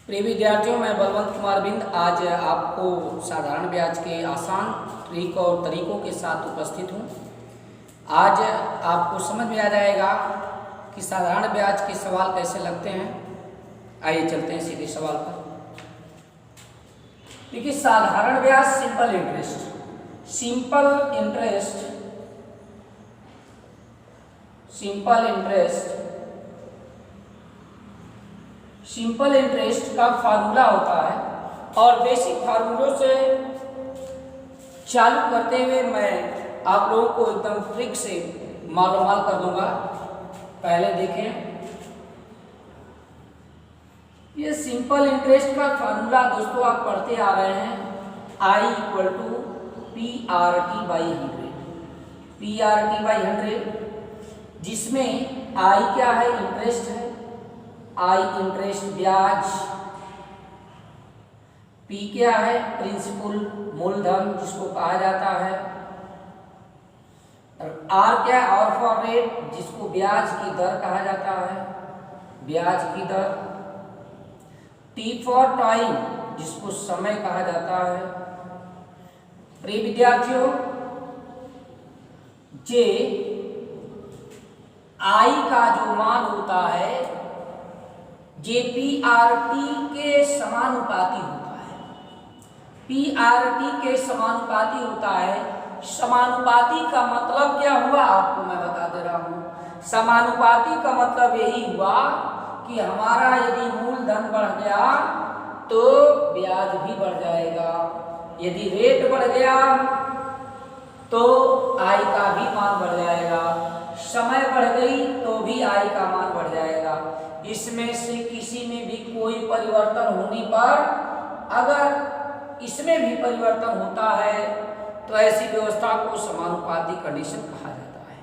प्रिय विद्यार्थियों, मैं बलवंत कुमार बिंद आज आपको साधारण ब्याज के आसान ट्रिक और तरीकों के साथ उपस्थित हूँ। आज आपको समझ में आ जाएगा कि साधारण ब्याज के सवाल कैसे लगते हैं। आइए चलते हैं सीधे सवाल पर। देखिए, साधारण ब्याज सिंपल इंटरेस्ट का फार्मूला होता है और बेसिक फार्मूलों से चालू करते हुए मैं आप लोगों को एकदम ट्रिक से मालूमात कर दूंगा। पहले देखें, ये सिंपल इंटरेस्ट का फार्मूला दोस्तों आप पढ़ते आ रहे हैं। I = PRT/100, जिसमें I क्या है? इंटरेस्ट है। I इंटरेस्ट ब्याज, P क्या है? प्रिंसिपल मूलधन जिसको कहा जाता है, R क्या है? R फॉर रेट जिसको ब्याज की दर कहा जाता है, ब्याज की दर, T फॉर टाइम जिसको समय कहा जाता है। प्रिय विद्यार्थियों, जे I का जो मान होता है जे PRT के समानुपाती होता है। PRT के समानुपाती होता है। समानुपाती का मतलब क्या हुआ आपको मैं बता दे रहा हूं। समानुपाती का मतलब यही हुआ कि हमारा यदि मूलधन बढ़ गया तो ब्याज भी बढ़ जाएगा, यदि रेट बढ़ गया तो आय का भी मान बढ़ जाएगा, समय बढ़ गई तो भी आय का मान बढ़ जाएगा। इसमें से किसी में भी कोई परिवर्तन होने पर, अगर इसमें भी परिवर्तन होता है तो ऐसी व्यवस्था को समानुपाती कंडीशन कहा जाता है।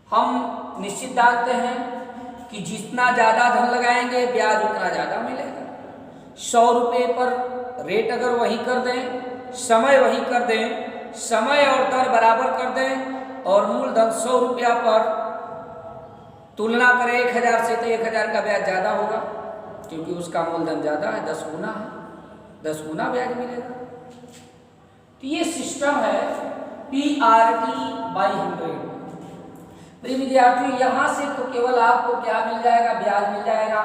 हम निश्चित जानते हैं कि जितना ज़्यादा धन लगाएंगे ब्याज उतना ज़्यादा मिलेगा। 100 रुपये पर रेट अगर वही कर दें, समय वही कर दें, समय और दर बराबर कर दें और मूलधन 100 रुपया पर तुलना करें 1000 से, तो 1000 का ब्याज ज़्यादा होगा क्योंकि उसका मूलधन ज़्यादा है, 10 गुना है, 10 गुना ब्याज मिलेगा। तो ये सिस्टम है PRT/100। प्रिय विद्यार्थियों, यहाँ से तो केवल आपको क्या मिल जाएगा? ब्याज मिल जाएगा।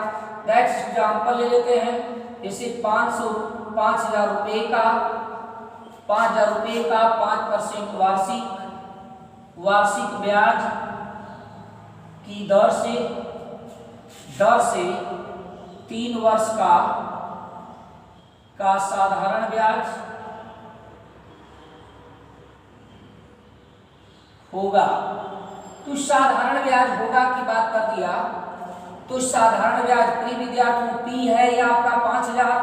नेक्स्ट एग्जाम्पल ले लेते हैं। जैसे 5000 रुपये का 5% वार्षिक ब्याज की दर से 3 वर्ष का साधारण ब्याज होगा। तो साधारण ब्याज होगा की बात कर दिया, तो साधारण ब्याज प्रिय विद्यार्थियों P है ये आपका 5000,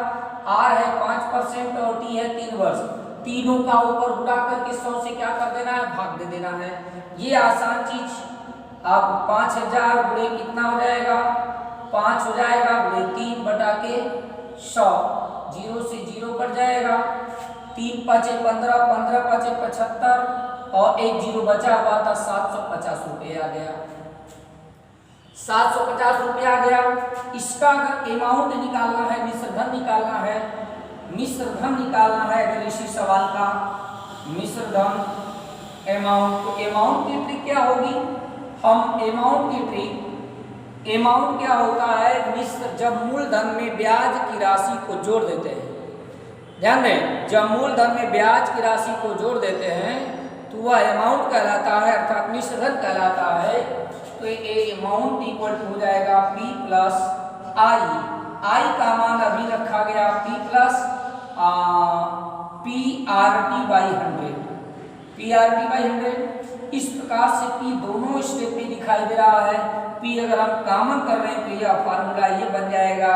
R है 5% और T है 3 वर्ष। तीनों का ऊपर उड़ा करके 100 से क्या कर देना है? भाग दे देना है। ये आसान चीज। अब 5000 गुणे कितना हो जाएगा? 5 हो जाएगा, गुणे 3/100, 0 से 0 कट जाएगा। 3 × 5 = 15, 15 × 5 = 75 और 1 0 बचा हुआ था, 750 रुपये आ गया। 750 रुपये आ गया। इसका अगर अमाउंट निकालना है, मिश्रधन निकालना है, अगर इसी सवाल का मिश्रधन अमाउंट, तो अमाउंट की ट्रिक क्या होगी? हम अमाउंट क्या होता है? जब मूलधन में ब्याज की राशि को जोड़ देते हैं, ध्यान दें, जब मूलधन में ब्याज की राशि को जोड़ देते हैं तो वह अमाउंट कहलाता है, अर्थात मिश्रधन कहलाता है। तो ये अमाउंट इक्वल हो जाएगा P + I का मान अभी रखा गया P + PRT/100। इस प्रकार से P दोनों स्टेप में दिखाई दे रहा है। P अगर हम कॉमन कर रहे हैं तो यह फार्मूला ये बन जाएगा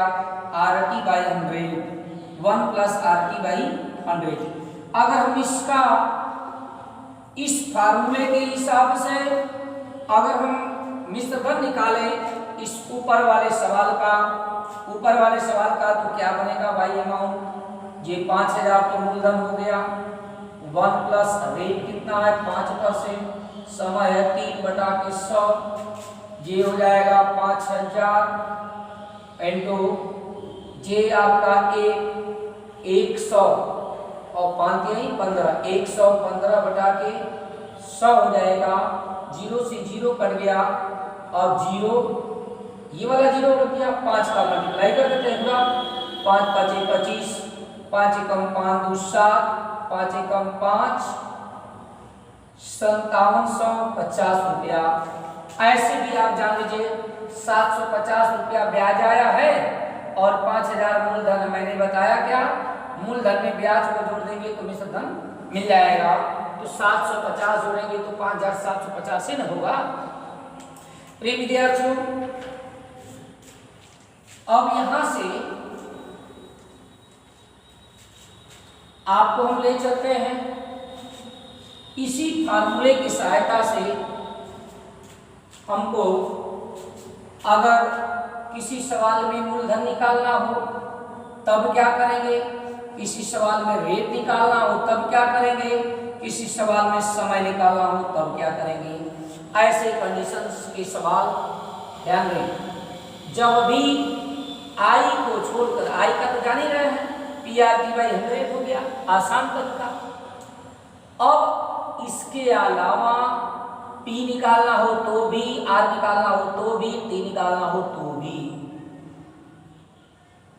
RT/100, 1 + RT/100। अगर हम इसका इस फार्मूले के हिसाब से अगर हम मिश्रधन निकालें इस ऊपर वाले सवाल का, तो क्या बनेगा भाई? अमाउंट ये 5000 तो मूलधन हो गया, 1 + रेट कितना है? 5%, समय है 3/100, ये हो जाएगा 5000 × ये आपका 100 और 5 यही 15, 115 बटा के 100 हो जाएगा। 0 से 0 कट गया और 0 ये वाला 0 रख दिया, 5 का मल्टीप्लाई कर देते हैं पूरा। 5 5 25, 5 एकम 5 2 7, 5 एकम 5 5750 रुपया। ऐसे भी आप जान लीजिए 750 रुपया ब्याज आया है और 5000 मूलधन। मैंने बताया क्या, मूलधन में ब्याज को जोड़ देंगे तो मिश्र धन मिल जाएगा। तो 750 जोड़ेंगे तो 5750 से न होगा। प्रिय विद्यार्थियों, अब यहां से आपको हम ले चलते हैं इसी फार्मूले की सहायता से। हमको अगर किसी सवाल में मूलधन निकालना हो तब क्या करेंगे, किसी सवाल में रेट निकालना हो तब क्या करेंगे, किसी सवाल में समय निकालना हो तब क्या करेंगे। ऐसे कंडीशंस के सवाल ध्यान रखें। जब भी आई को छोड़कर, आई का तो जान ही रहे हैं, PRT/100 हो गया, आसान तरीका। अब इसके अलावा P निकालना हो तो भी, R निकालना हो तो भी, T निकालना हो तो भी,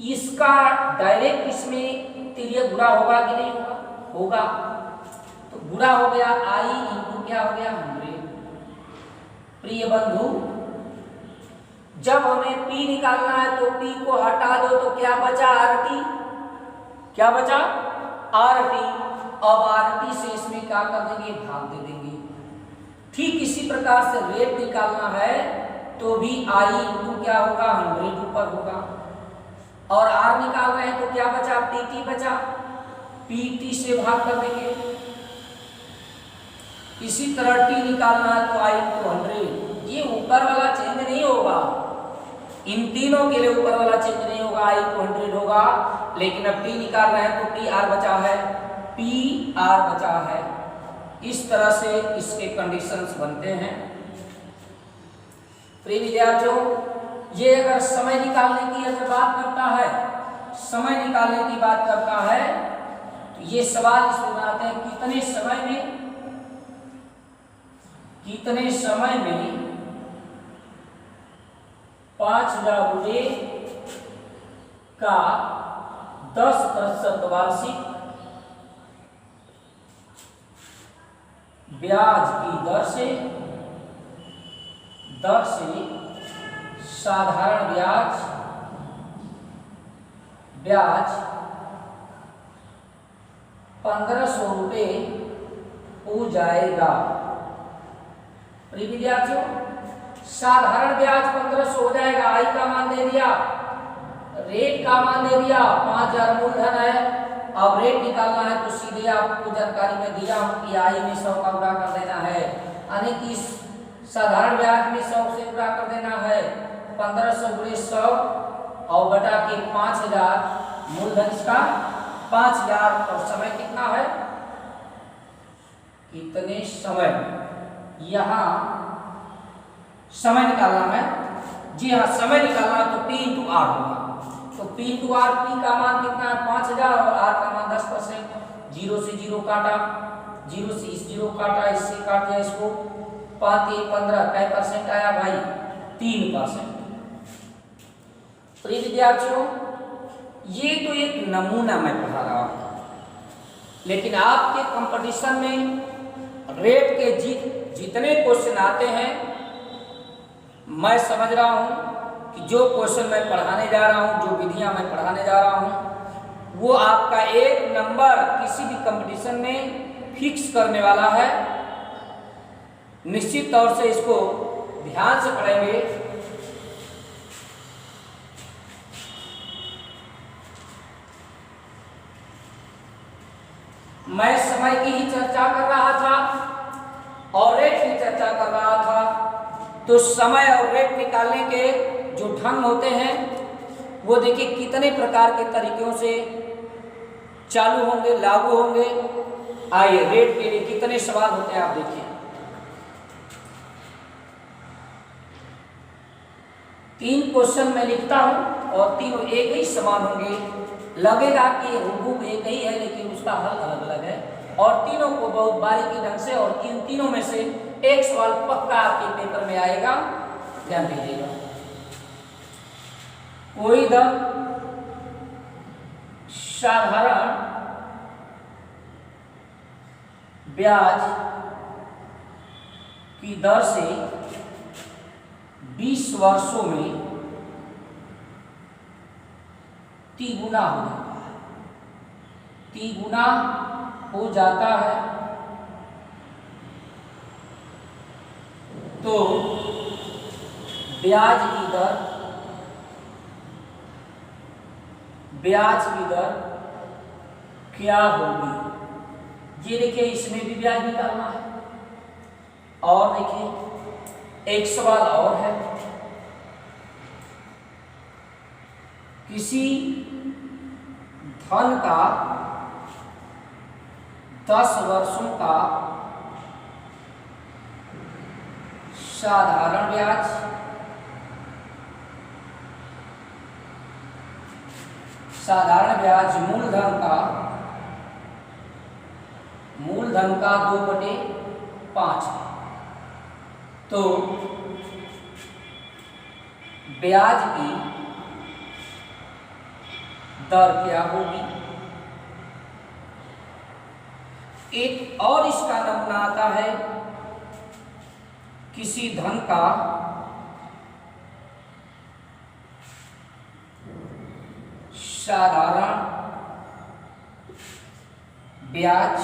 इसका डायरेक्ट इसमें तिर्यक गुणा होगा कि नहीं होगा, होगा। तो गुणा हो गया I इंटू क्या हो गया 100। प्रिय बंधु, जब हमें P निकालना है तो P को हटा दो तो क्या बचा RT, क्या बचा RT। अब RT से इसमें क्या कर देंगे, भाग दे देंगे। ठीक इसी प्रकार से रेट निकालना है तो भी I इंटू क्या होगा 100 ऊपर होगा। और R निकाल रहे हैं तो क्या बचा, PT बचा, PT से भाग कर देंगे। इसी तरह T निकालना है तो I इंटू 100। ये ऊपर वाला चेंज नहीं होगा, इन तीनों के लिए ऊपर वाला चेंज नहीं होगा, I इंटू 100 होगा। लेकिन अब T निकाल रहे हैं तो PR बचा है, PR बचा है। इस तरह से इसके कंडीशंस बनते हैं। प्रिय विद्यार्थियों, ये अगर समय निकालने की अगर बात करता है, समय निकालने की बात करता है तो ये सवाल इसमें बनाते हैं कितने समय में 5000 रुपये का 10% वार्षिक ब्याज की दर से साधारण ब्याज 1500 रुपये हो जाएगा। प्रिय विद्यार्थियों, साधारण ब्याज 1500 हो जाएगा। आई का मान दे दिया, रेट का मान दे दिया, 5000 मूलधन है। अब रेट निकालना है तो सीधे आपको जानकारी में दिया हूं कि आई में 100 का गुणा कर देना है, यानी कि साधारण ब्याज में 100 से गुणा कर देना है। 1500 गुणे 100 और बटा के 5000, मूलधन इसका 5000। और समय कितना है, कितने समय, यहाँ समय निकालना है। जी हाँ, समय निकालना तो P इंटू R होगा। तो P इंटू R, P का मान कितना है 5000 और R का मान 10%। 0 से 0 काटा, 0 से इस 0 काटा, इससे काट दिया इसको, 5 1 15, क्या परसेंट आया भाई 3%। प्रिय विद्यार्थियों, ये तो एक नमूना मैं पढ़ा रहा हूं, लेकिन आपके कंपटीशन में रेट के जितने क्वेश्चन आते हैं, मैं समझ रहा हूं कि जो क्वेश्चन मैं पढ़ाने जा रहा हूं, जो विधियां मैं पढ़ाने जा रहा हूं, वो आपका एक नंबर किसी भी कंपटीशन में फिक्स करने वाला है। निश्चित तौर से इसको ध्यान से पढ़ेंगे। मैं समय की ही चर्चा कर रहा था और रेट की चर्चा कर रहा था। तो समय और रेट निकालने के जो ढंग होते हैं वो देखिए कितने प्रकार के तरीकों से चालू होंगे, लागू होंगे। आइए, रेट के लिए कितने सवाल होते हैं आप देखिए। 3 क्वेश्चन मैं लिखता हूं और तीनों एक ही समान होंगे। लगेगा कि हुबहू एक ही है लेकिन उसका हल अलग अलग है, और तीनों को बहुत बारीकी ढंग से, और तीनों में से एक सवाल पक्का आपके पेपर में आएगा, ध्यान दीजिएगा। कोई धन साधारण ब्याज की दर से 20 वर्षों में 3 गुना हो जाता है, 3 गुना हो जाता है, तो ब्याज की दर क्या होगी? ये देखिए, इसमें भी ब्याज निकालना है। और देखिए एक सवाल और है, किसी धन का 10 वर्षों का साधारण ब्याज मूलधन का 2/5 है, तो ब्याज की दर क्या होगी? एक और इसका नमूना आता है, किसी धन का साधारण ब्याज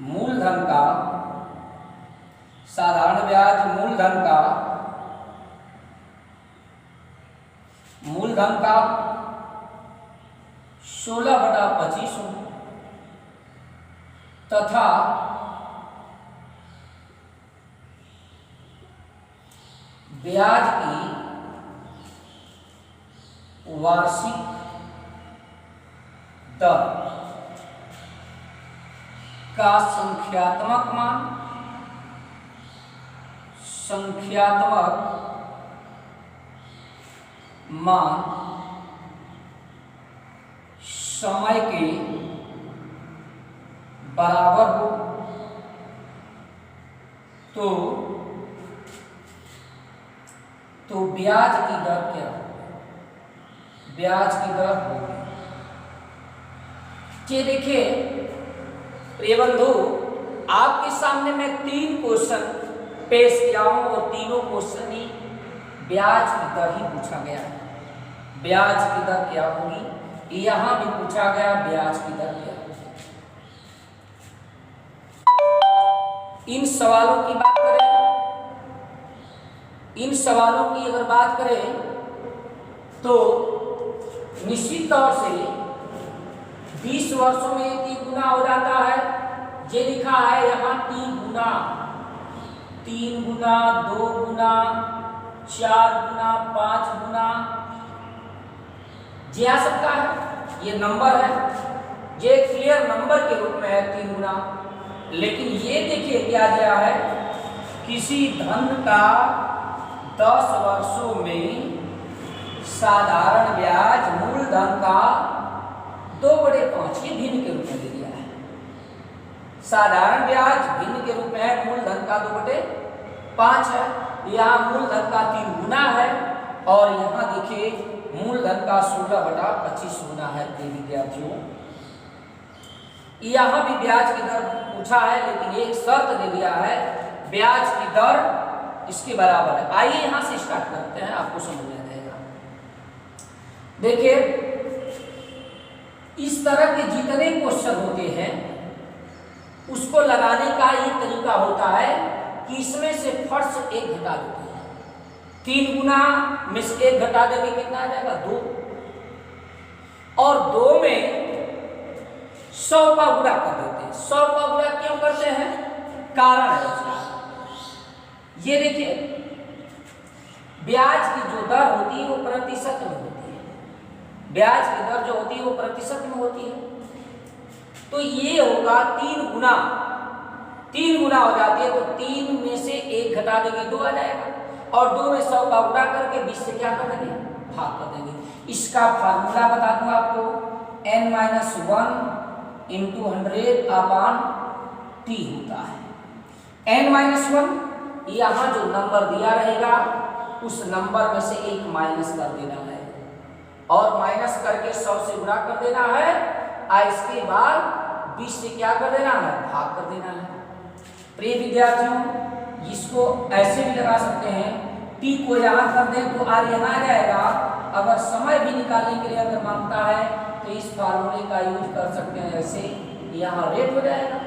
मूलधन का 16/25 तथा ब्याज की वार्षिक दर का संख्यात्मक मान समय के बराबर हो, तो ब्याज की दर क्या होगी? ब्याज की दर होगी, ये देखिए प्रिय बंधु, आपके सामने मैं 3 क्वेश्चन पेश किया हूं और तीनों क्वेश्चन ही ब्याज की दर ही पूछा गया है। ब्याज की दर क्या होगी? यहां भी पूछा गया ब्याज की दर क्या होगी। इन सवालों की अगर बात करें तो निश्चित तौर से 20 वर्षों में 3 गुना हो जाता है। ये लिखा है यहाँ 3 गुना, 2 गुना, 4 गुना, 5 गुना, ये आ सकता है। ये नंबर है, ये क्लियर नंबर के रूप में है 3 गुना। लेकिन ये देखिए क्या दिया है, किसी धन का 10 वर्षों में साधारण ब्याज मूलधन का 2/5, ये भिन्न के रूप में दे दिया है। साधारण ब्याज भिन्न के रूप में है, मूलधन का 2/5 है। यहाँ मूलधन का 3 गुना है और यहाँ देखिए मूलधन का 16/25 गुना है। विद्यार्थियों, यहाँ भी ब्याज की दर पूछा है, लेकिन एक शर्त दे दिया है, ब्याज की दर इसके बराबर है। आइए यहाँ से स्टार्ट करते हैं, आपको समझ में आएगा। देखिए, इस तरह के जितने क्वेश्चन होते हैं उसको लगाने का ये तरीका होता है कि इसमें से फट से 1 घटा देते हैं। 3 गुना में से 1 घटा देंगे, कितना आ जाएगा? 2। और 2 में 100 का गुणा कर देते हैं। 100 का गुणा क्यों करते हैं? कारण है उसका। ये देखिए, ब्याज की जो दर होती है वो प्रतिशत में होती है। ब्याज की दर जो होती है वो प्रतिशत में होती है, तो ये होगा 3 गुना। 3 गुना हो जाती है तो 3 में से 1 घटा देंगे, 2 आ जाएगा। और 2 में 100 का उड़ा करके 20 से क्या कर देंगे, भाग कर देंगे। इसका फार्मूला बता दूं आपको, n - 1 × 100 अपान t होता है। n - 1 यहाँ जो नंबर दिया रहेगा उस नंबर में से एक माइनस कर देना है और माइनस करके 100 से गुणा कर देना है और इसके बाद 20 से क्या कर देना है, भाग कर देना है। प्रिय विद्यार्थियों, इसको ऐसे भी लगा सकते हैं, t को यहाँ कर दें तो r यहाँ आ जाएगा। अगर समय भी निकालने के लिए अगर मांगता है तो इस फार्मूले का यूज कर सकते हैं, ऐसे यहाँ रेट हो जाएगा,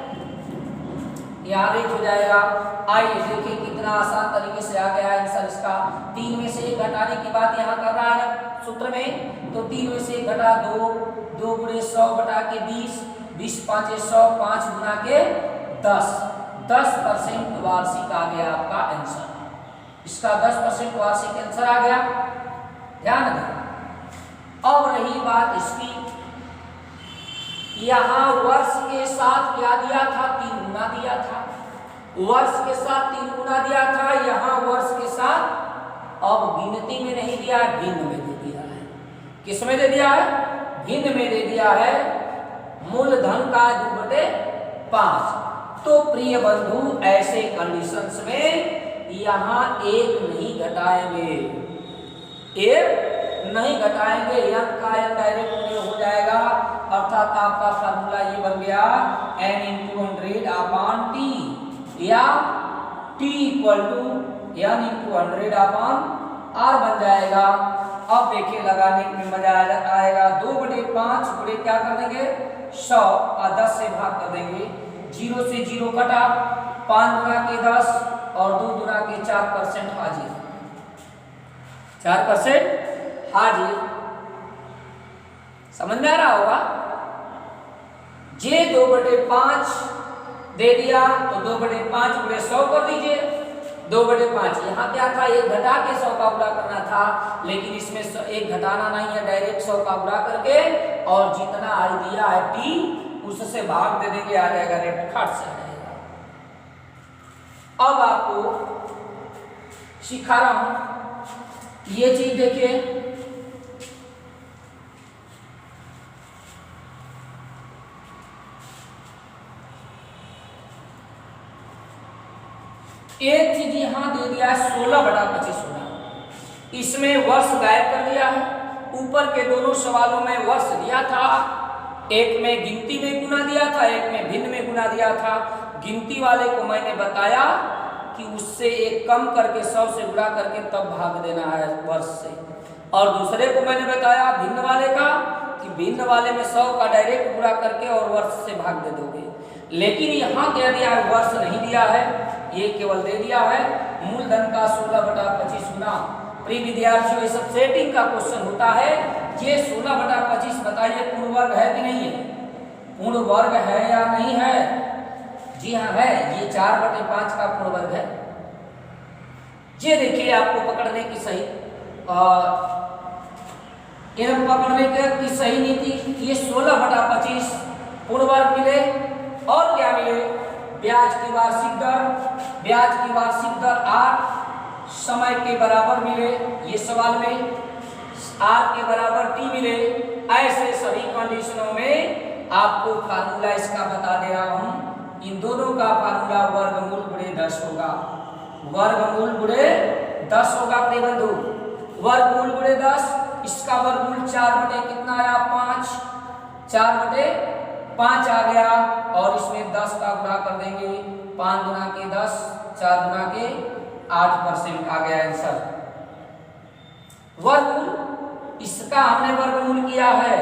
यहाँ रेट हो जाएगा। आइए देखिए कितना आसान तरीके से आ गया आंसर इसका। 3 में से 1 घटाने की बात यहाँ कर रहा है सूत्र में, तो 3 में से 1 घटा 2, 2 × 100 बटा के 20, 20 × 5 = 100, 5 गुना के 10, 10% वार्षिक आ गया आपका आंसर। इसका 10% वार्षिक आंसर आ गया, ध्यान दें। अब रही बात इसकी, यहाँ वर्ष के साथ क्या दिया था, 3 गुना दिया था। वर्ष के साथ 3 गुना दिया था, यहाँ वर्ष के साथ अब गिनती में नहीं दिया, भिन्न में दे दिया है। किस में दे दिया है, भिन्न में दे दिया है, मूलधन का 2/5। तो प्रिय बंधु, ऐसे कंडीशंस में यहाँ 1 नहीं घटाएंगे, 1 नहीं घटाएंगे, n का n डायरेक्ट में हो जाएगा। अर्थात आपका फार्मूला ये बन गया n × 100 अपान t, या t = n × 100 अपान r बन जाएगा। अब देखिए लगाने में मजा आएगा। 2/5 गुणे क्या कर देंगे, 100 और 10 से भाग कर देंगे, 0 से 0 कटा, 5 गुना के 10 और 2 गुना के 4% हाजिर, 4% हाजिर। समझ में आ रहा होगा। जे 2/5 दे दिया तो 2/5 × 100 कर दीजिए। 2/5 यहाँ क्या था, 1 घटा के 100 का गुणा करना था, लेकिन इसमें 1 घटाना नहीं है, डायरेक्ट 100 का गुणा करके और जितना आई दिया है t उससे भाग दे देंगे, आ जाएगा रेट, खट से आ जाएगा। अब आपको सिखा रहा हूं ये चीज, देखिए एक चीज यहां दे दिया है 16/25 होना, इसमें वर्ष गायब कर दिया है। ऊपर के दोनों सवालों में वर्ष दिया था, एक में गिनती में गुना दिया था, एक में भिन्न में गुना दिया था। गिनती वाले को मैंने बताया कि उससे 1 कम करके 100 से गुणा करके तब भाग देना है वर्ष से, और दूसरे को मैंने बताया भिन्न वाले का कि भिन्न वाले में 100 का डायरेक्ट गुणा करके और वर्ष से भाग दे दोगे। लेकिन यहाँ क्या दिया है, वर्ष नहीं दिया है, ये केवल दे दिया है मूलधन का 16/25 गुना। प्रिय विद्यार्थियों, ये सब सेटिंग का क्वेश्चन होता है। ये 16/25 बताइए पूर्ण वर्ग है कि नहीं है, पूर्ण वर्ग है या नहीं है? जी हाँ है, ये 4/5 का पूर्ण वर्ग है। ये देखिए आपको पकड़ने की सही पकड़ने की सही नीति, ये 16/25 पूर्ण वर्ग मिले और क्या मिले, ब्याज की वार्षिक दर, ब्याज की वार्षिक दर 8, समय के बराबर मिले, ये सवाल में r के बराबर t मिले। ऐसे सभी कंडीशनों में आपको फार्मूला इसका बता दे रहा हूं। इन दोनों का फार्मूला वर्गमूल गुणे 10 होगा, वर्गमूल गुणे 10 होगा। प्रिय बंधु, वर्गमूल गुणे 10, इसका वर्गमूल 4 कितना आया, 5, 4/5 आ गया, और इसमें 10 का गुणा कर देंगे, 5 गुना के 10, 4 गुना के 8% आ गया आंसर। वर्गमूल इसका हमने वर्गमूल किया है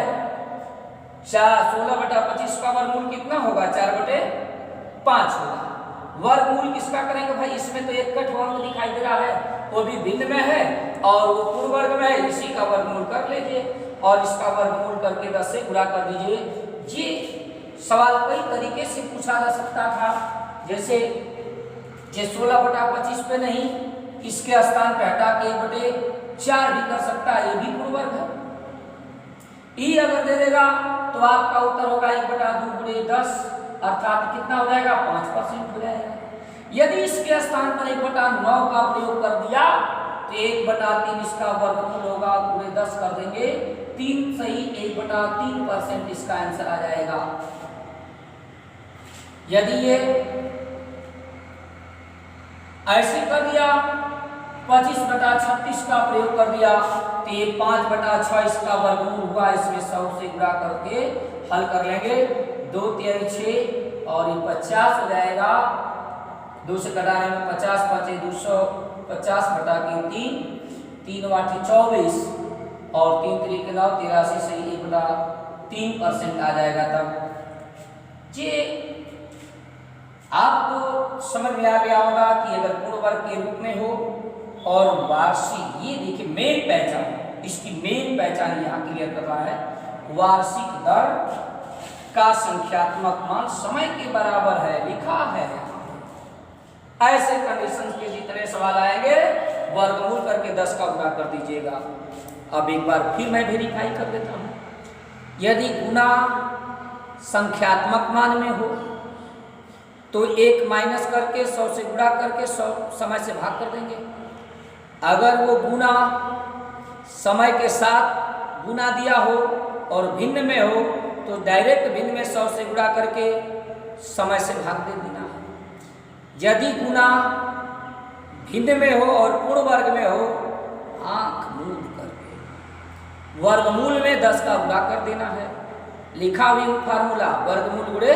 16/25 का वर्गमूल कितना होगा, 4/5 होगा। वर्गमूल किसका करेंगे भाई, इसमें तो एक कट अंक दिखाई दे रहा है, वो भी भिन्न में है और वो पूर्ण वर्ग में है, इसी का वर्गमूल कर लीजिए और इसका वर्गमूल करके 10 से गुणा कर दीजिए। ये सवाल कई तरीके से पूछा जा सकता था, जैसे 16/25 पे नहीं, इसके स्थान पे हटा के 1/4 भी कर सकता है, ये भी पूर्ण वर्ग है। ई अगर दे देगा तो आपका उत्तर होगा 1/2 गुणे 10, अर्थात कितना हो जाएगा, 5% हो जाएगा। यदि इसके स्थान पर 1/9 का प्रयोग कर दिया तो 1/3 इसका वर्गमूल होगा, पूरे 10 कर देंगे, 3 सही 1/3% इसका आंसर आ जाएगा। यदि ये ऐसे कर दिया 25/36 का प्रयोग कर दिया तो ये 5/6 इसका वर्गमूल हुआ, इसमें 100 से गुणा करके हल कर लेंगे, 2 तिहाई 6 और ये 50 हो जाएगा, 2 से घटाने में 50 बचे 250/3, 3 वाटी 24 और 3 तरीके 9 83 सही 1/3% आ जाएगा। तब ये आपको समझ में आ गया होगा कि अगर पूर्ण वर्ग के रूप में हो और वार्षिक, ये देखिए मेन पहचान, इसकी मेन पहचान यहाँ क्लियर कर रहा है, वार्षिक दर का संख्यात्मक मान समय के बराबर है, लिखा है। ऐसे कंडीशन के जितने सवाल आएंगे वर्गमूल करके 10 का गुणा कर दीजिएगा। अब एक बार फिर मैं वेरीफाई कर देता हूँ। यदि गुणा संख्यात्मक मान में हो तो 1 माइनस करके 100 से गुणा करके 100 समय से भाग कर देंगे। अगर वो गुणा समय के साथ गुणा दिया हो और भिन्न में हो तो डायरेक्ट भिन्न में 100 से गुणा करके समय से भाग दे देना है। यदि गुणा भिन्न में हो और पूर्ण वर्ग में हो, आंख मूंद करके वर्गमूल में 10 का गुणा कर देना है। लिखा हुई फार्मूला वर्गमूल गुणे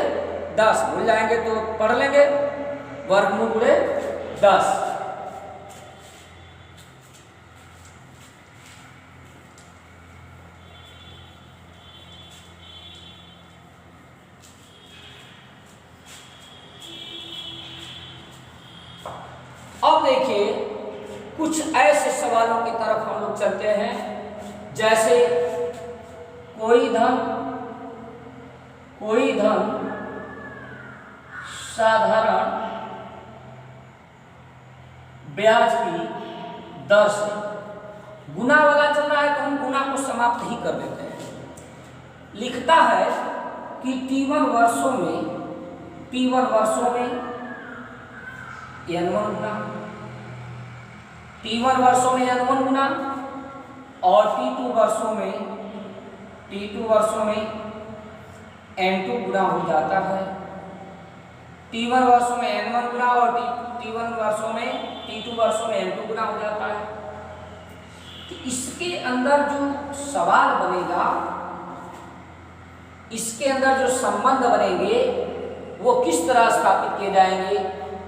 10, भूल जाएंगे तो पढ़ लेंगे, वर्गमूल गुणे 10। अब देखिए कुछ ऐसे सवालों की तरफ हम लोग चलते हैं, जैसे कोई धन साधारण ब्याज की दर से गुना वाला चल रहा है तो हम गुना को समाप्त ही कर देते हैं। लिखता है कि T1 वर्षों में N1 गुना, T1 वर्षों में N1 गुना और T2 वर्षों में N2 गुना हो जाता है। T1 वर्षों में N1 गुना और T2 वर्षों में N2 गुना हो जाता है। तो इसके अंदर जो सवाल बनेगा, इसके अंदर जो संबंध बनेंगे वो किस तरह स्थापित किए जाएंगे?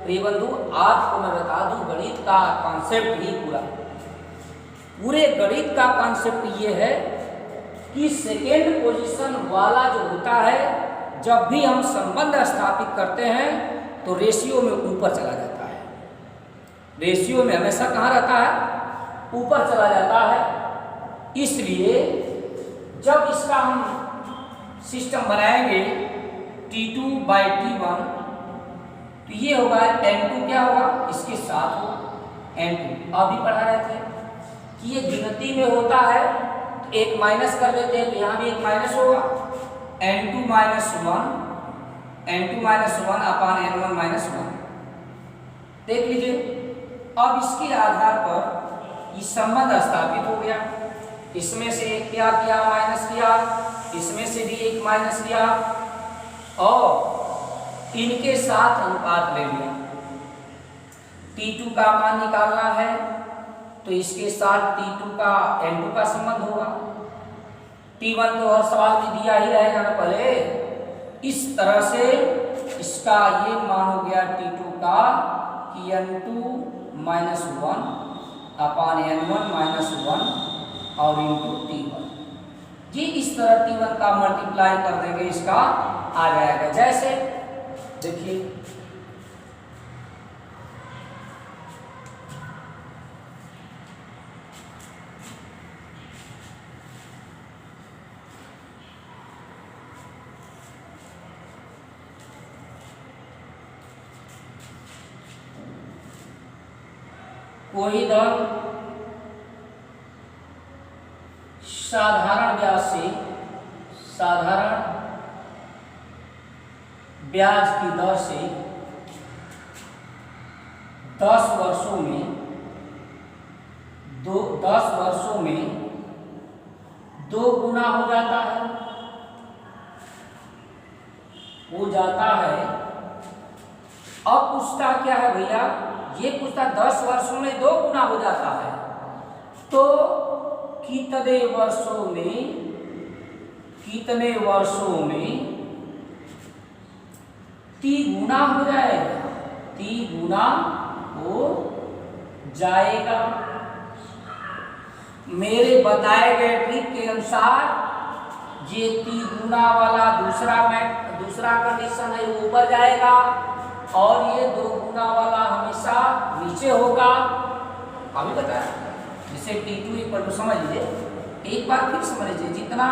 प्रिय बंधु, आपको मैं बता दूं, गणित का कॉन्सेप्ट ही पूरे गणित का कॉन्सेप्ट ये है कि सेकेंड पोजीशन वाला जो होता है, जब भी हम संबंध स्थापित करते हैं तो रेशियो में ऊपर चला जाता है। रेशियो में हमेशा कहाँ रहता है? ऊपर चला जाता है। इसलिए जब इसका हम सिस्टम बनाएंगे T2/T1 तो ये होगा N2 क्या होगा? इसके साथ होगा N2। अभी पढ़ा रहे थे कि ये गिनती में होता है तो एक माइनस कर देते हैं तो यहाँ भी एक माइनस होगा, N2 माइनस 1 अपान N1 माइनस 1। देख लीजिए, अब इसके आधार पर ये संबंध स्थापित हो गया। इसमें से एक क्या किया? माइनस किया, इसमें से भी एक माइनस किया और इनके साथ अनुपात ले लिया। T2 का मान निकालना है तो इसके साथ T2 का N2 का संबंध होगा। T1 तो हर सवाल में दिया ही रहेगा ना पहले। इस तरह से इसका ये मान हो गया T2 का कि N2 माइनस 1 अपान N1 माइनस 1 और इंटू T1। ये इस तरह T1 का मल्टीप्लाई कर देंगे, इसका आ जाएगा। जैसे देखिए कोई धन साधारण ब्याज की दर से 10 वर्षों में 10 वर्षों में 2 गुना हो जाता है, अब पूछता क्या है भैया, ये पूछता 10 वर्षों में 2 गुना हो जाता है तो कितने वर्षों में 3 गुना हो जाएगा, 3 गुना हो जाएगा। मेरे बताए गए ट्रिक के अनुसार ये 3 गुना वाला दूसरा कंडीशन है वो ऊपर जाएगा और ये 2 गुना वाला हमेशा नीचे होगा। अभी बताया जैसे T2 इक्वल टू, समझ लीजिए एक बार फिर समझ लीजिए, जितना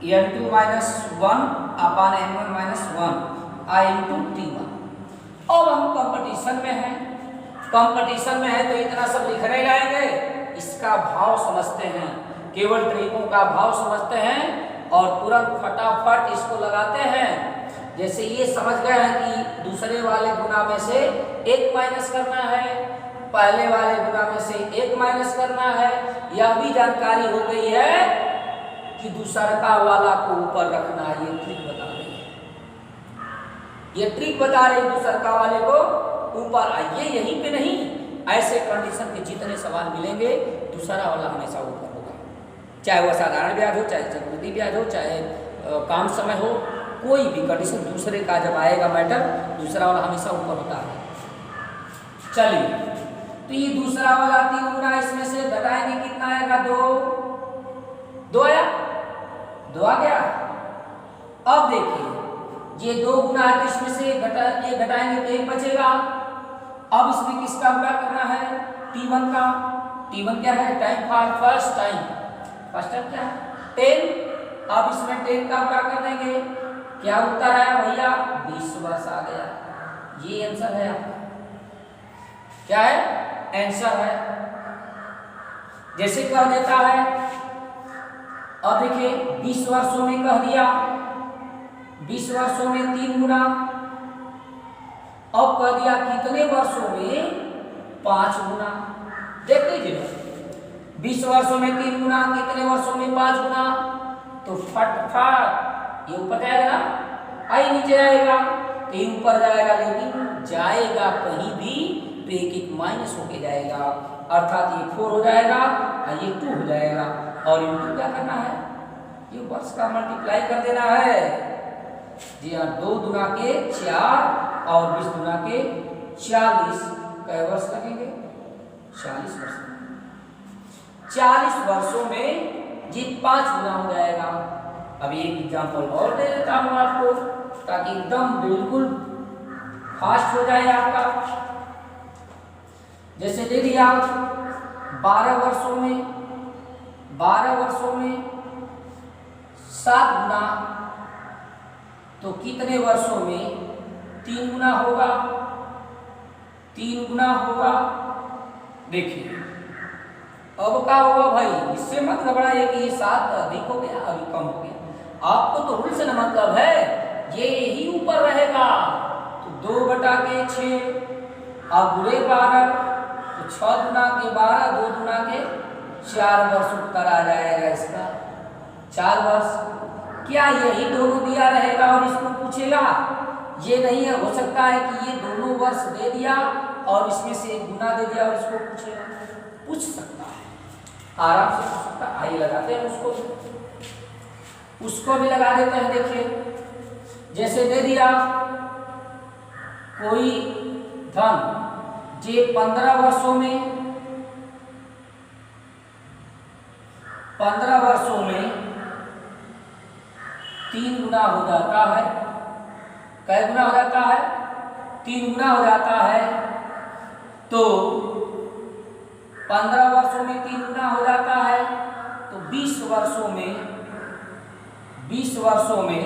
N2 -1 upon N1 -1 I into T1। अब हम कंपटीशन में है तो इतना सब लिखने लाएंगे, इसका भाव समझते हैं, केवल ट्रिकों का भाव समझते हैं और तुरंत फटाफट इसको लगाते हैं। जैसे ये समझ गए हैं कि दूसरे वाले गुना में से 1 माइनस करना है, पहले वाले गुना में से 1 माइनस करना है, यह भी जानकारी हो गई है कि दूसरा वाला को ऊपर रखना है। ये ट्रिक बता रही है, दूसरा वाले को ऊपर आइए, यहीं पे नहीं, ऐसे कंडीशन के जितने सवाल मिलेंगे दूसरा वाला हमेशा ऊपर होगा, चाहे वह साधारण ब्याज हो, चाहे चक्रवृद्धि ब्याज हो, चाहे काम समय हो, कोई भी कंडीशन दूसरे का जब आएगा मैटर, दूसरा वाला हमेशा ऊपर होता है। चलिए तो ये दूसरा वाला 3 गुना, इसमें से घटाएंगे कितना आएगा, 2 आया, 2 आ गया। अब देखिए ये 2 गुना है तो इसमें से ये घटाएंगे तो 1 बचेगा। अब इसमें किसका क्या करना है, T1 का। T1 क्या है, टाइम फॉर फर्स्ट टाइम क्या है 10। अब इसमें 10 का क्या कर देंगे, क्या उत्तर आया भैया, 20 वर्ष आ गया। ये आंसर है आपका, क्या है आंसर है। जैसे कह देता है, अब देखिए 20 वर्षों में कह दिया, 20 वर्षों में 3 गुना, अब कह दिया कितने वर्षों में 5 गुना। देख लीजिए 20 वर्षों में 3 गुना, कितने वर्षों में 5 गुना, तो फटाफट ये ऊपर जाएगा ना, आई नीचे जाएगा तो ये ऊपर जाएगा, लेकिन जाएगा कहीं भी तो 1 माइनस होके जाएगा, अर्थात ये 4 हो जाएगा और ये 2 हो जाएगा। और इनको क्या करना है, ये वर्ष का मल्टीप्लाई कर देना है। जी हाँ, 2 दुना के 4 और 20 दुना के 40, कै वर्ष लगेंगे, 40 वर्ष। 40 वर्षों में जी 5 गुना हो जाएगा। अभी एक एग्जाम्पल और दे देता हूं आपको, ताकि एकदम बिल्कुल फास्ट हो जाए आपका। जैसे दे दिया 12 वर्षों में 7 गुना, तो कितने वर्षों में 3 गुना होगा, 3 गुना होगा। देखिए अब क्या होगा भाई, इससे मत घबराइए कि ये 7 अधिक हो गया अभी कम हो गया, आपको तो रूल से न मतलब है, ये ही ऊपर रहेगा। तो 2/6 और गुणे 12, तो 6 गुना के 12, 2 गुना के 4 वर्ष उत्तर आ जाएगा इसका, 4 वर्ष। क्या यही दोनों दिया रहेगा और इसको पूछेगा, ये नहीं है। हो सकता है कि ये दोनों वर्ष दे दिया और इसमें से 1 गुना दे दिया और इसको पूछेगा, पूछ सकता है, आराम से पूछ सकता है। आइए लगाते हैं उसको भी लगा देते हैं। देखिए जैसे दे दिया कोई धन जे 15 वर्षों में 3 गुना हो जाता है। कै गुना हो जाता है, 3 गुना हो जाता है। तो 15 वर्षों में 3 गुना हो जाता है, तो 20 वर्षों में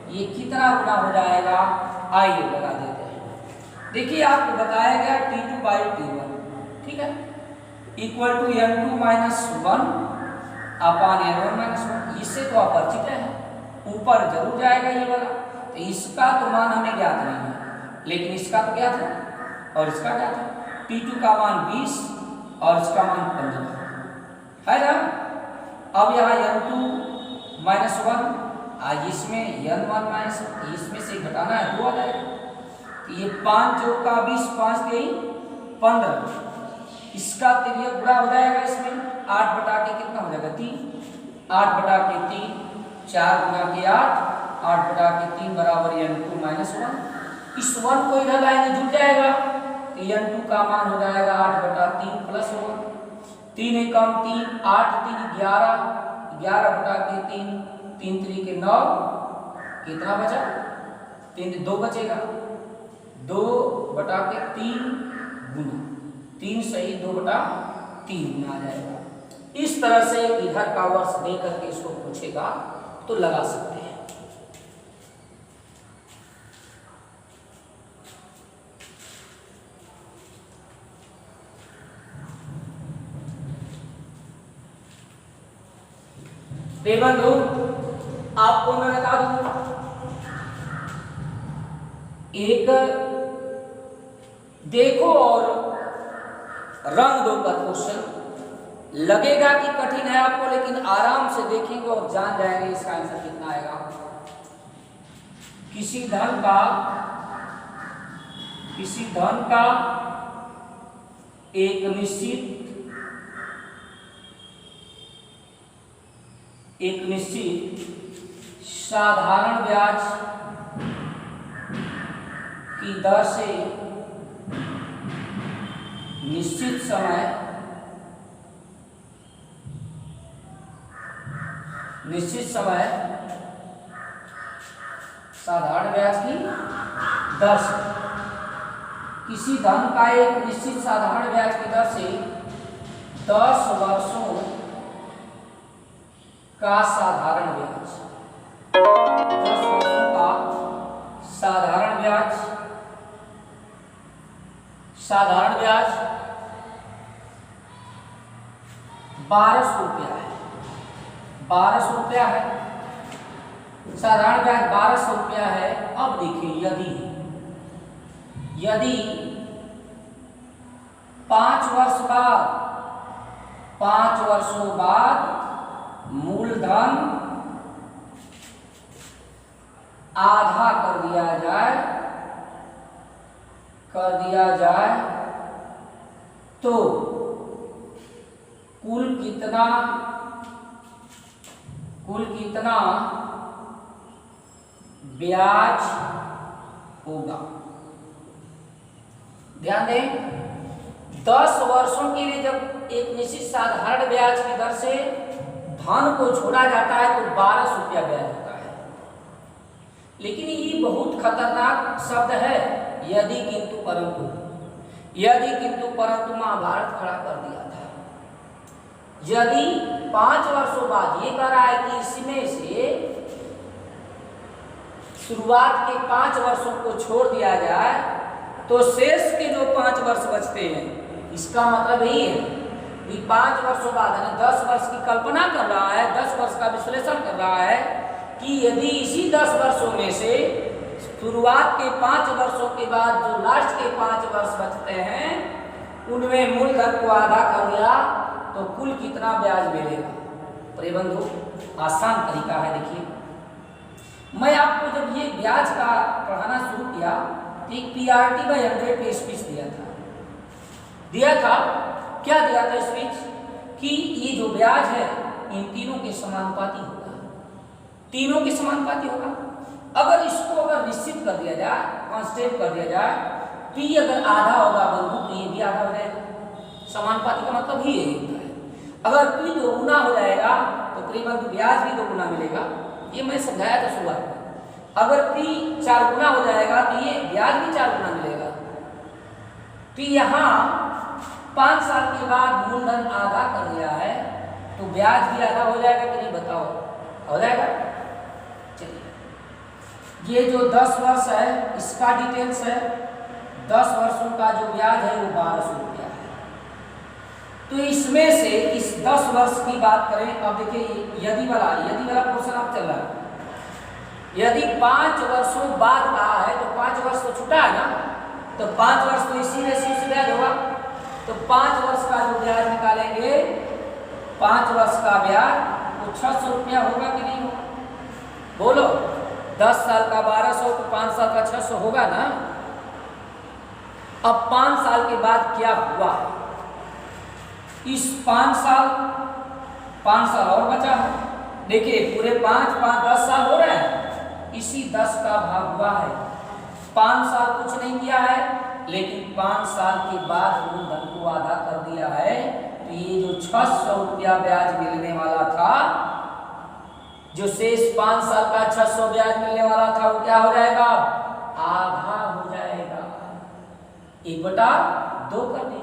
ये कितना गुना हो जाएगा, आइए लगा देते हैं। देखिए आपको बताया गया T2/T1, ठीक है, equal to N2 -1 upon N1 -1। इससे तो आप परिचित हैं, ऊपर जरूर जाएगा ये वाला। तो इसका तो मान हमें ज्ञात नहीं है, लेकिन इसका तो ज्ञात है और इसका ज्ञात है। T2 का मान 20 और इसका मान 15 है ना। अब यहाँ n2 माइनस 1, इसमें n1 माइनस, इसमें से घटाना है 2 आ जाएगा। तो ये 5 जो का 20, 5 के 15, इसका तिर्यक गुणा हो जाएगा इसमें 8 बटा के कितना हो जाएगा 3, 8 बटा के 3, 4 गुणा के 8, 8 बटा के 3 बराबर n2 माइनस 1। इस 1 को इधर लाएंगे जुड़ जाएगा, तो n2 का मान हो जाएगा 8 बटा 3 प्लस 1, 3 एकम 3, 8 3 11, 11 बटा के 3, 3 3 के 9, कितना बचा 3 2 बचेगा, 2 बटा के 3 गुना 3 सही 2 बटा 3 गुना आ जाएगा। इस तरह से इधर का वर्ष दे करके इसको पूछेगा तो लगा सकते हैं। बंधु आपको मैं बता दूं, एक देखो और रंग दो पर क्वेश्चन लगेगा कि कठिन है आपको, लेकिन आराम से देखेंगे और जान जाएंगे इसका आंसर कितना आएगा। किसी धन का एक निश्चित साधारण ब्याज की दर से निश्चित समय साधारण ब्याज की दर से, किसी धन का एक निश्चित साधारण ब्याज की दर से 10 वर्षों का साधारण ब्याज, 10 वर्षों का साधारण ब्याज 1200 रुपया है, 1200 रुपया है साधारण ब्याज 1200 रुपया है। अब देखिए यदि 5 वर्षों बाद मूलधन आधा कर दिया जाए तो कुल कितना ब्याज होगा। ध्यान दें, 10 वर्षों के लिए जब एक निश्चित साधारण ब्याज की दर से धन को छोड़ा जाता है तो 1200 रुपया ब्याज होता है। लेकिन ये बहुत खतरनाक शब्द है, यदि किंतु परंतु महाभारत खड़ा कर दिया था। यदि 5 वर्षों बाद, ये कह रहा है कि इसमें से शुरुआत के 5 वर्षों को छोड़ दिया जाए तो शेष के जो 5 वर्ष बचते हैं, इसका मतलब यही है कि 5 वर्षों बाद यानी 10 वर्ष की कल्पना कर रहा है, 10 वर्ष का विश्लेषण कर रहा है कि यदि इसी 10 वर्षों में से शुरुआत के 5 वर्षों के बाद जो लास्ट के 5 वर्ष बचते हैं उनमें मूलधन को आधा कर दिया तो कुल कितना ब्याज मिलेगा। तो ये बंधु आसान तरीका है। देखिए, मैं आपको जब ये ब्याज का पढ़ाना शुरू किया तो एक PRT/100 पे स्पीच दिया था। क्या दिया था स्पीच कि ये जो ब्याज है इन तीनों के समानुपाती होगा। अगर इसको निश्चित कर दिया जाए, कांस्टेंट कर दिया जाए, P अगर आधा होगा बंधु तो ये भी आधा हो जाएगा। समानुपाती का मतलब ही यही होता है। अगर P 2 गुना हो जाएगा तो करीबन ब्याज भी 2 गुना मिलेगा। ये मैं समझाया था शुरुआत में। अगर P 4 गुना हो जाएगा तो ये ब्याज भी 4 गुना मिलेगा। तो यहाँ 5 साल के बाद मूलधन आधा कर दिया है तो ब्याज भी आधा हो जाएगा कि नहीं, बताओ? हो जाएगा। चलिए, ये जो 10 वर्ष है इसका डिटेल्स है। 10 वर्षों का जो ब्याज है वो 1200 रुपया है। तो इसमें से इस 10 वर्ष की बात करें, अब देखिए यदि वाला पोर्शन अब चल रहा है। यदि 5 वर्षों बाद कहा है तो 5 वर्ष तो छूटा है ना, तो 5 वर्ष तो इसी रेशियो से ब्याज होगा। तो 5 वर्ष का जो ब्याज निकालेंगे, 5 वर्ष का ब्याज तो 600 रुपया होगा कि नहीं होगा? बोलो, 10 साल का 1200 तो 5 साल का 600 होगा ना। अब 5 साल के बाद क्या हुआ? इस 5 साल और बचा है। देखिए पूरे 5 5 10 साल हो रहे हैं, इसी 10 का भाग हुआ है। 5 साल कुछ नहीं किया है, लेकिन 5 साल के बाद मूलधन को आधा कर दिया है। तो ये जो 600 रुपया ब्याज मिलने वाला था, जो शेष 5 साल का 600 ब्याज मिलने वाला था, वो क्या हो जाएगा? आधा हो जाएगा। 1/2 कर देंगे।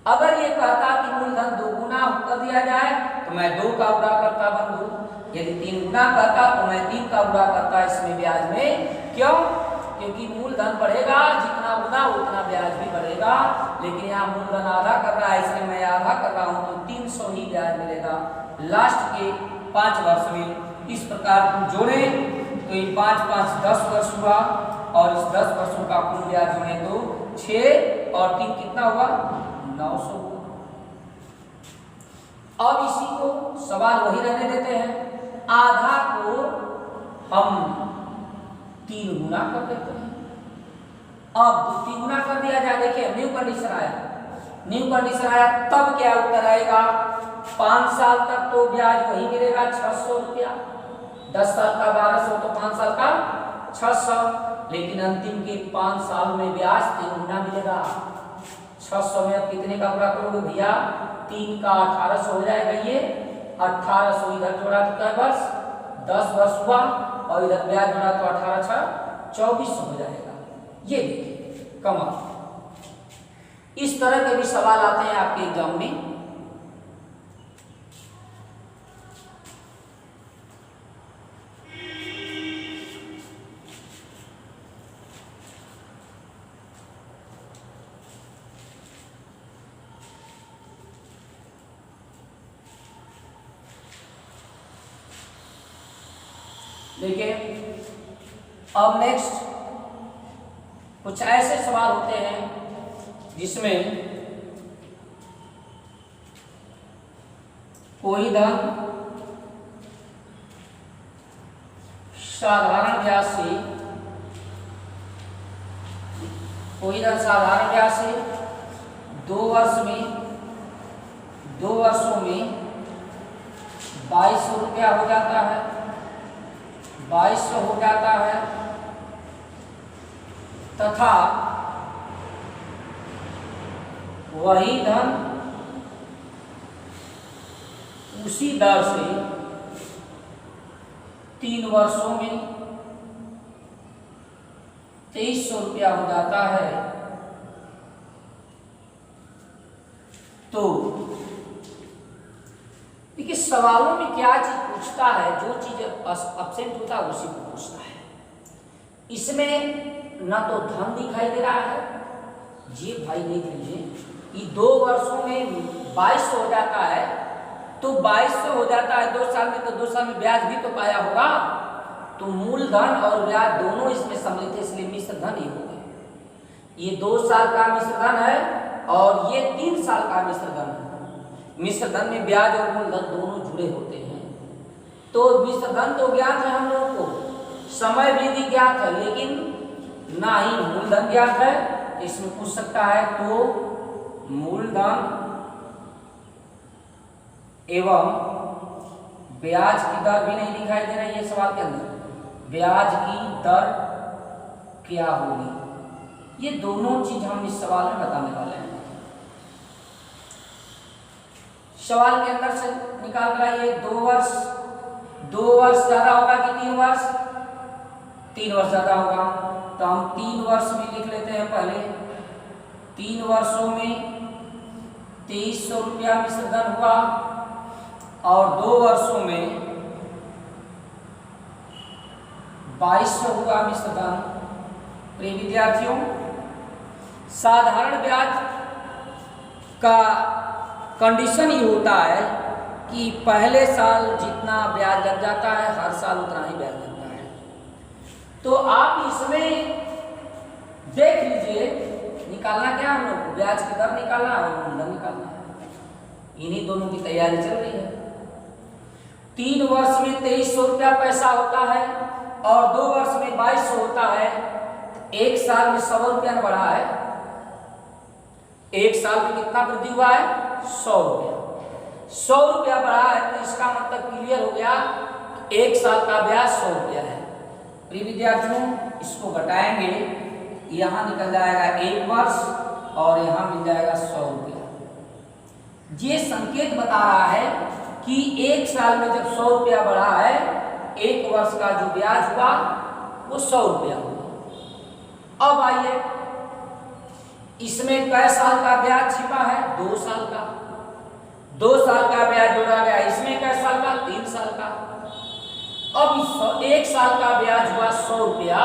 अगर ये कहता कि मूलधन 2 गुना कर दिया जाए तो मैं 2 का गुणा करता बंधु, यदि 3 गुना कहता तो मैं 3 का गुणा करता इसमें ब्याज में। क्यों? क्योंकि मूलधन बढ़ेगा, जितना गुना उतना ब्याज भी बढ़ेगा। लेकिन यहाँ मूलधन आधा कर रहा है, इसलिए मैं आधा कर रहा हूँ, तो 300 ही ब्याज मिलेगा लास्ट के 5 वर्ष में। इस प्रकार तुम जोड़े तो ये 5 5 10 वर्ष हुआ, और इस 10 वर्षों का कुल ब्याज जोड़े तो 6 और 3 कितना हुआ? 900। अब इसी को सवाल वही रहने देते हैं, आधा को हम 3 गुना कर देते हैं। अब 3 गुना कर दिया जाए। देखिए न्यू कंडीशन आया, तब क्या उत्तर आएगा? 5 साल तक तो ब्याज वही मिलेगा 600 रुपया, 10 साल का 1200 तो 5 साल का 600, लेकिन अंतिम के 5 साल में ब्याज 3 गुना मिलेगा। 600 में अब कितने का गुणा करोगे भैया? 3 का 1800 हो जाएगा। ये 1800 इधर जोड़ा तो क्या वर्ष? 10 वर्ष हुआ, और इधर ब्याज जोड़ा तो 18 6 2400 हो जाएगा। ये देखिए कमाल। इस तरह के भी सवाल आते हैं आपके एग्जाम में। देखिए अब नेक्स्ट कुछ ऐसे सवाल होते हैं जिसमें कोई धन साधारण ब्याज से 2 वर्षों में 2200 रुपया हो जाता है, 2200 हो जाता है, तथा वही धन उसी दर से 3 वर्षों में 2300 रुपया हो जाता है। तो देखिए सवालों में क्या चीज पूछता है, जो चीज एब्सेंट होता है उसी को पूछता है। इसमें न तो धन दिखाई दे रहा है, ये भाई देख लीजिए, ये 2 वर्षों में 2200 हो जाता है, तो 2200 हो जाता है 2 साल में, तो 2 साल में ब्याज भी तो पाया होगा। तो मूलधन और ब्याज दोनों इसमें सम्मिलित है, इसलिए मिश्र धन ही होगा। ये 2 साल का मिश्र धन है और ये 3 साल का मिश्र धन है। मिश्र धन में ब्याज और मूलधन दोनों जुड़े होते हैं। तो मिश्र धन तो ज्ञात है हम लोगों को, समय वृद्धि ज्ञात है, लेकिन ना ही मूलधन ज्ञात है। इसमें पूछ सकता है तो मूलधन एवं ब्याज की दर भी नहीं दिखाई दे रही है सवाल के अंदर। ब्याज की दर क्या होगी, ये दोनों चीज हम इस सवाल में बताने वाले हैं। सवाल के अंदर से निकाल कर आइए 2 वर्ष ज्यादा होगा कि 3 वर्ष? 3 वर्ष ज्यादा होगा, तो हम 3 वर्ष में लिख लेते हैं पहले। 3 वर्षों में 2300 रुपया मिश्र धन हुआ, और 2 वर्षों में 2200 हुआ मिश्र धन। प्रिय विद्यार्थियों, साधारण ब्याज का कंडीशन ही होता है कि पहले साल जितना ब्याज लग जाता है, हर साल उतना ही ब्याज लगता है। तो आप इसमें देख लीजिए, निकालना क्या हम लोग को, ब्याज की दर निकालना है और मूलधन निकालना है। इन्हीं दोनों की तैयारी चल रही है। 3 वर्ष में 2300 रुपया पैसा होता है और 2 वर्ष में 2200 होता है। 1 साल में 100 रुपया बढ़ा है। 1 साल में कितना वृद्धि हुआ है? 100 रुपया। 100 रुपया बढ़ा है तो इसका मतलब क्लियर हो गया, 1 साल का ब्याज 100 रुपया है। प्रिय विद्यार्थियों, इसको घटाएंगे, यहाँ निकल जाएगा 1 वर्ष और यहाँ मिल जाएगा 100 रुपया। ये संकेत बता रहा है कि 1 साल में जब 100 रुपया बढ़ा है, 1 वर्ष का जो ब्याज हुआ वो 100 रुपया हुआ। अब आइए, इसमें कै साल का ब्याज छिपा है? 2 साल का। 2 साल का ब्याज जोड़ा गया, इसमें कै साल का? 3 साल का। अब 1 साल का ब्याज हुआ 100 रुपया,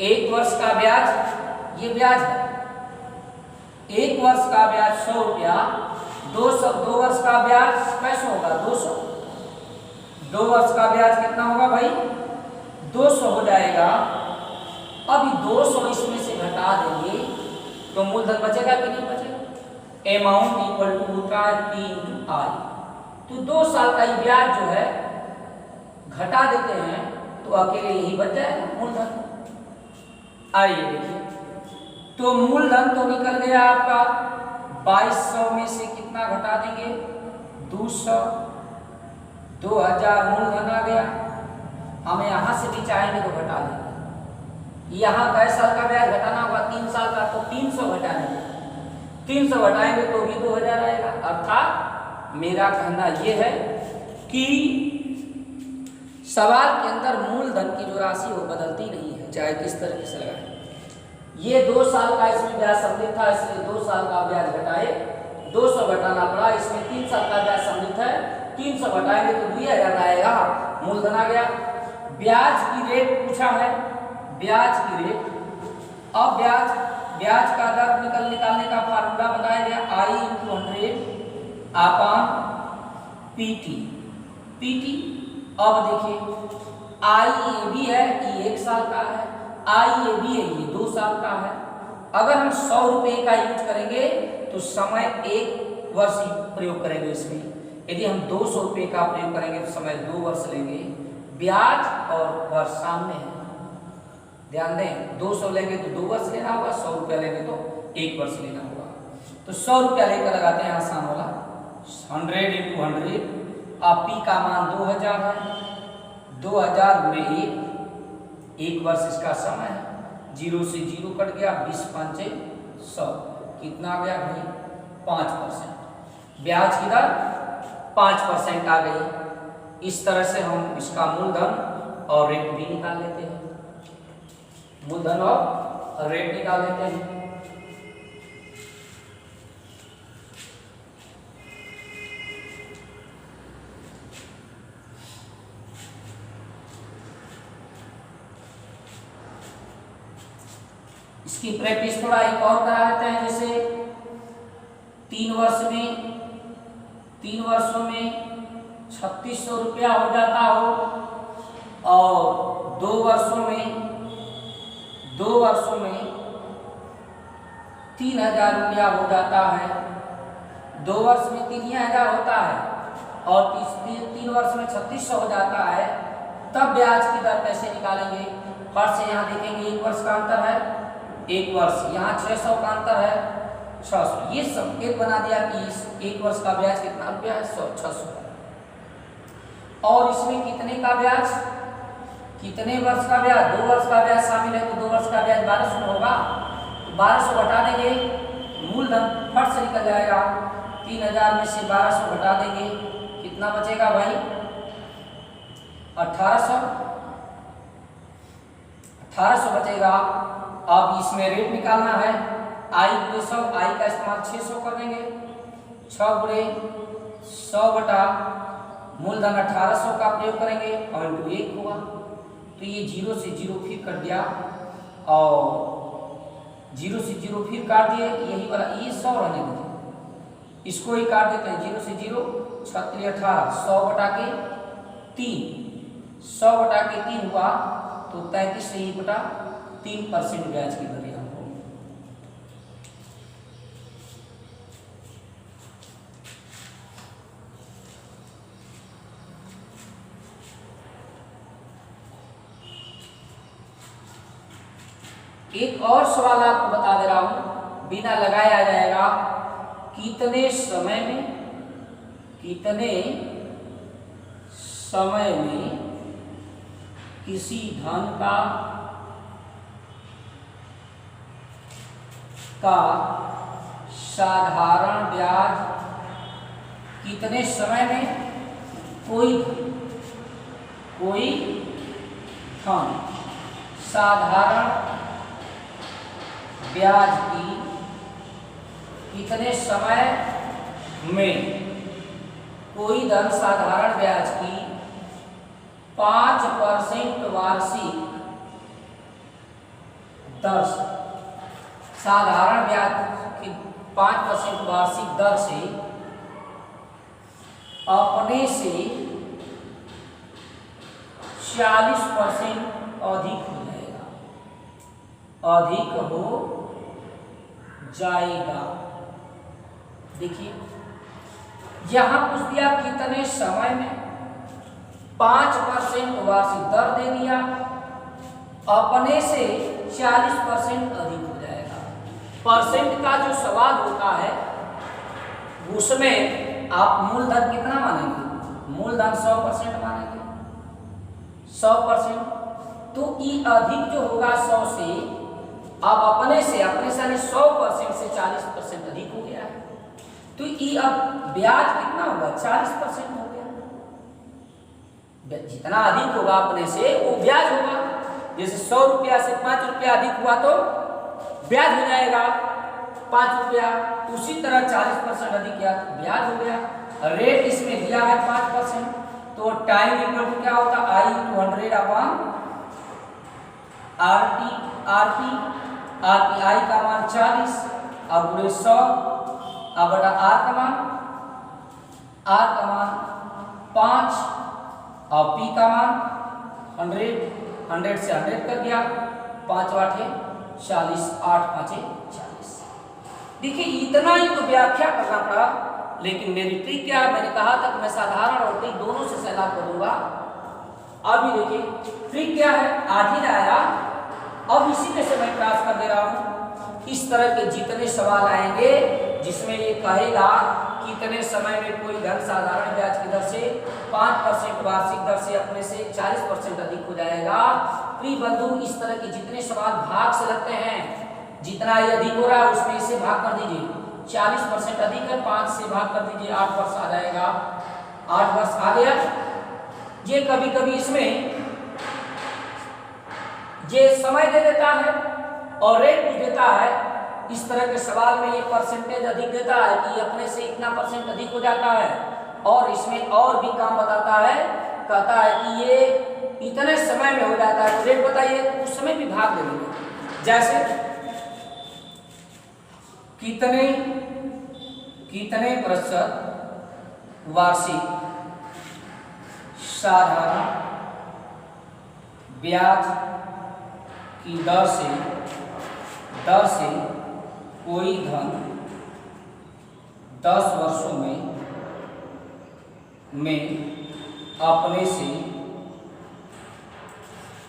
1 वर्ष का ब्याज, ये ब्याज है, 1 वर्ष का ब्याज 100 रुपया, 2 वर्ष का ब्याज कैसे होगा? 200। 2 वर्ष का ब्याज कितना होगा भाई? 200 हो जाएगा। अभी 200 इसमें से घटा देंगे तो मूलधन बचेगा कि नहीं बचेगा? अमाउंट इक्वल टू होता है P × I। तो 2 साल का ये ब्याज जो है घटा देते हैं तो अकेले यही बच जाएगा मूलधन। आइए देखिए, तो मूलधन तो निकल गया आपका 2200 में से कितना घटा देंगे? 200। 2000 मूलधन आ गया। हम यहाँ से भी चाहेंगे तो घटा देंगे। यहाँ कै साल का ब्याज घटाना होगा? 3 साल का, तो 300 घटाएंगे। 300 घटाएंगे तो भी 2000 आएगा। अर्थात मेरा कहना यह है कि सवाल के अंदर मूलधन की जो राशि वो बदलती नहीं है, चाहे किस तरीके से लगाए। ये 2 साल का इसमें ब्याज सम्मिलित था, इसलिए 2 साल का ब्याज घटाए, 200 घटाना पड़ा। इसमें 3 साल का ब्याज सम्मिलित है, 300 घटाएंगे तो 2000 आएगा, मूलधन आ गया। ब्याज की रेट पूछा है, ब्याज की रेट। अब ब्याज का दर निकालने का फार्मूला बताया गया, I × 100 अपॉन PT। अब देखिए, IAB है, ये 1 साल का है, IAB है, ये 2 साल का है। अगर हम 100 रुपये का यूज करेंगे तो समय 1 वर्ष प्रयोग करेंगे इसमें। यदि हम 200 रुपये का प्रयोग करेंगे तो समय 2 वर्ष लेंगे। ब्याज और वर्ष सामने है, ध्यान दें। 200 लेंगे तो 2 वर्ष लेना होगा, 100 रुपया लेंगे तो 1 वर्ष लेना होगा। तो 100 रुपया लेकर लगाते हैं आसान वाला, 100 × 100। अब P का मान 2000 है, 2000 × 1 वर्ष इसका समय है। 0 से 0 कट गया, 20 × 5 = 100। कितना आ गया भाई? 5%। ब्याज की दर 5% आ गई। इस तरह से हम इसका मूलधन और रेट भी निकाल लेते हैं। मूलधन और रेट निकाल लेते हैं। इसकी प्रैक्टिस थोड़ा एक और करा लेते हैं। जैसे 3 वर्षों में 3600 रुपया हो जाता हो और 2 वर्षों में 3000 रुपया हो जाता है। 2 वर्ष में 3000 होता है और 3 वर्ष में 3600 हो जाता है। तब ब्याज की दर कैसे निकालेंगे? फर्स्ट से यहाँ देखेंगे 1 वर्ष का अंतर है, 1 वर्ष, यहाँ 600 का अंतर है, 600। ये संकेत बना दिया कि इस 1 वर्ष का ब्याज कितना रुपया है? 600। और इसमें कितने का ब्याज, कितने वर्ष का ब्याज? 2 वर्ष का ब्याज शामिल है, तो 2 वर्ष का ब्याज 1200 होगा। 1200 घटा देंगे, मूलधन फट से निकल जाएगा। 3000 में से 1200 घटा देंगे, कितना बचेगा भाई? 1800 बचेगा। अब इसमें रेट निकालना है, I × 100, I का इस्तेमाल 600 कर देंगे, 6 × 100 बटा मूलधन 1800 का प्रयोग करेंगे, 0.1 होगा। तो ये 0 से 0 फिर कट गया और 0 से 0 फिर काट दिए, यही वाला ये 100 रहने दीजिए, इसको ही काट देते हैं। 0 से 0 36 18, 100 बटा के 3, 100 बटा के 3 हुआ तो 33 से 1 बटा 3% ब्याज की दर यहाँ हो। एक और सवाल आपको बता दे रहा हूं, बिना लगाए आ जाएगा। कितने समय में किसी धन का साधारण ब्याज, कितने समय में कोई धन साधारण ब्याज की, कितने समय में कोई धन साधारण ब्याज की 5% वार्षिक दर से, साधारण ब्याज की 5% वार्षिक दर से अपने से 40% अधिक हो जाएगा। देखिए यहां पूछ दिया कितने समय में, 5% वार्षिक दर दे दिया, अपने से 40% अधिक हो जाएगा। परसेंट का जो सवाल होता है उसमें आप मूलधन कितना मानेंगे? मूलधन 100% मानेंगे, 100%। तो ई अधिक जो होगा 100 से, अब अपने से 100% से 40% अधिक हो गया है, तो ई अब ब्याज कितना होगा? 40% हो गया। जितना अधिक होगा अपने से वो ब्याज होगा। जैसे 100 रुपया से 5 रुपया अधिक हुआ तो ब्याज हो जाएगा 5 रुपया। उसी तरह 40% अधिक किया तो ब्याज हो गया। रेट इसमें दिया है 5%, तो टाइम इक्वल टू क्या होता है? I × 100 अपॉन RT I का मान 40 और गुणे 100 और बटा R का मान 5 और P का मान 100 से 100 कर दिया, 5 8 40, 8 5 40। देखिए इतना ही तो व्याख्या करना पड़ा, लेकिन मेरी ट्रिक क्या है? मैंने कहा था कि मैं साधारण और ट्रिक दोनों से सैलाब करूंगा। अभी देखिए ट्रिक क्या है, आधी आया, अब इसी में से मैं क्लास कर दे रहा हूं। इस तरह के जितने सवाल आएंगे जिसमें ये कहेगा कितने समय में कोई धन साधारण ब्याज की दर से 5% वार्षिक दर से अपने से 40% अधिक हो जाएगा। प्रिय बंधु, इस तरह के जितने सवाल भाग से लगते हैं, जितना ये अधिक हो रहा है उसमें इसे भाग कर दीजिए। 40% अधिक है, 5 से भाग कर दीजिए, 8 वर्ष आ जाएगा। 8 वर्ष आ गया। ये कभी कभी इसमें ये समय दे देता है और रेट पूछ देता है। इस तरह के सवाल में ये परसेंटेज अधिक देता है कि अपने से इतना % अधिक हो जाता है, और इसमें और भी काम बताता है, कहता है कि ये इतने समय में हो जाता है। रेट बताइए, उस समय भी भाग दे देंगे। जैसे कितने प्रतिशत वार्षिक साधारण ब्याज की दर से कोई धन 10 वर्षों में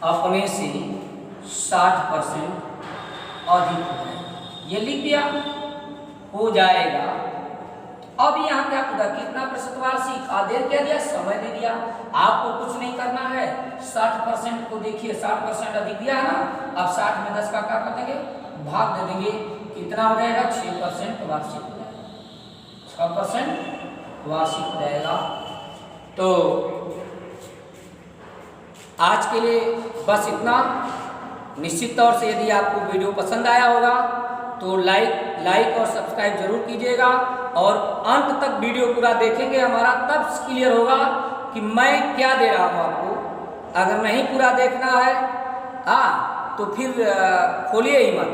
अपने से 60% अधिक हो जाएगा। ये लिख दिया, हो जाएगा। अब यहाँ क्या पूछा? कितना प्रतिशत वार्षिक? आदेश क्या दिया? समय दे दिया। आपको कुछ नहीं करना है, 60% को देखिए, 60% अधिक दिया है ना। अब 60 में 10 का क्या कर देंगे? भाग दे देंगे। कितना हो जाएगा? 6% वार्षिक हो जाएगा। 6% वार्षिक हो जाएगा। तो आज के लिए बस इतना। निश्चित तौर से यदि आपको वीडियो पसंद आया होगा तो लाइक और सब्सक्राइब जरूर कीजिएगा, और अंत तक वीडियो पूरा देखेंगे हमारा, तब क्लियर होगा कि मैं क्या दे रहा हूँ आपको। अगर नहीं पूरा देखना है तो फिर खोलिए ही मत।